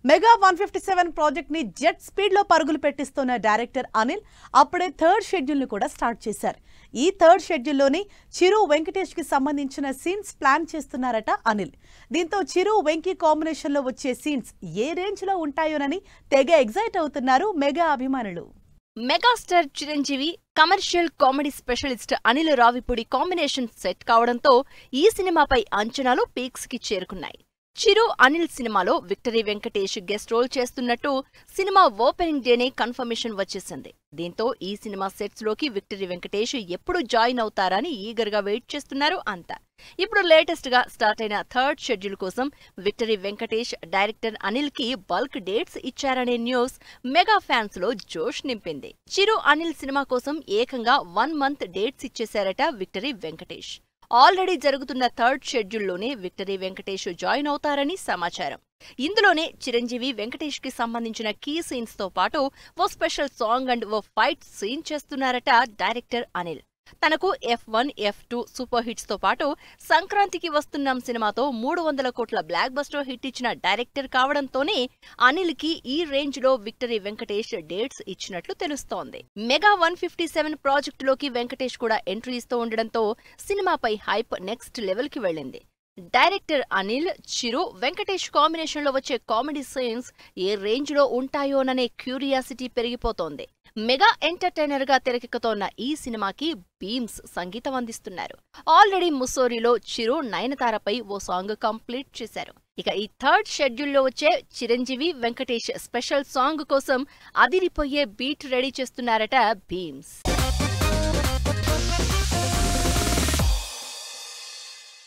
Mega 157 project ని jet speed లో పరుగులు పెట్టిస్తున్న డైరెక్టర్ అనిల్ అప్పుడే థర్డ్ షెడ్యూల్ ని కూడా స్టార్ట్ చేశారు. ఈ థర్డ్ షెడ్యూల్ లోని చిరు వెంకటేష్ కి సంబంధించిన సీన్స్ ప్లాన్ చేస్తున్నారట అనిల్. దీంతో చిరు వెంకీ కాంబినేషన్ లో వచ్చే సీన్స్ ఏ రేంజ్ లో ఉంటాయోనని తెగ ఎగ్జైట్ అవుతున్నారు మెగా అభిమానులు. Megastar Chiranjeevi commercial comedy specialist Anil Ravipudi combination set కావడంతో ఈ సినిమాపై అంచనాలు పీక్స్ కి చేరుకున్నాయి. చిరు అనిల్ సినిమాలో విక్టరీ వెంకటేష్ గెస్ట్ రోల్ చేస్తున్నట్టు సినిమా ఓపెనింగ్ డేనే కన్ఫర్మేషన్ వచ్చేసింది. దీంతో ఈ సినిమా సెట్స్ లోకి విక్టరీ వెంకటేష్ ఎప్పుడు జాయిన్ అవుతారని ఈగర్ గా వెయిట్ చేస్తున్నారు అంతా. ఇప్పుడు లేటెస్ట్ గా స్టార్ట్ అయిన థర్డ్ షెడ్యూల్ కోసం విక్టరీ వెంకటేష్ డైరెక్టర్ అనిల్ కి బల్క్ డేట్స్ ఇచ్చారనే న్యూస్ మెగా ఫ్యాన్స్ లో జోష్ నింపింది. చిరు అనిల్ సినిమా కోసం ఏకంగా 1 month డేట్స్ ఇచ్చేశారట విక్టరీ వెంకటేష్. ఆల్రెడీ జరుగుతున్న థర్డ్ షెడ్యూల్లోనే విక్టరీ వెంకటేష్ జాయిన్ అవుతారని సమాచారం. ఇందులోనే చిరంజీవి వెంకటేష్ కి సంబంధించిన కీ సీన్స్ తో పాటు ఓ స్పెషల్ సాంగ్ అండ్ ఓ ఫైట్ సీన్ చేస్తున్నారట డైరెక్టర్ అనిల్. తనకు F1, F2 సూపర్ హిట్స్ తో పాటు సంక్రాంతికి వస్తున్నాం సినిమాతో 300 కోట్ల బ్లాక్ బస్టర్ హిట్ ఇచ్చిన డైరెక్టర్ కావడంతోనే అనిల్ కి ఈ రేంజ్ లో విక్టరీ వెంకటేష్ డేట్స్ ఇచ్చినట్లు తెలుస్తోంది. మెగా 157 ప్రాజెక్టులోకి వెంకటేష్ కూడా ఎంట్రీ ఇస్తూ ఉండడంతో సినిమాపై హైప్ నెక్స్ట్ లెవెల్ కి వెళ్ళింది. డైరెక్టర్ అనిల్, చిరు, వెంకటేష్ కాంబినేషన్ లో వచ్చే కామెడీ సీన్స్ ఏ రేంజ్ లో ఉంటాయోననే క్యూరియాసిటీ పెరిగిపోతోంది. మెగా ఎంటర్టైనర్ గా తెరకెక్కుతోన్న ఈ సినిమాకి బీమ్స్ సంగీతం అందిస్తున్నారు. ఆల్రెడీ ముస్సోరిలో చిరు నయనతారపై ఓ సాంగ్ కంప్లీట్ చేశారు. ఇక ఈ థర్డ్ షెడ్యూల్లో వచ్చే చిరంజీవి వెంకటేష్ స్పెషల్ సాంగ్ కోసం అదిరిపోయే బీట్ రెడీ చేస్తున్నారట బీమ్స్.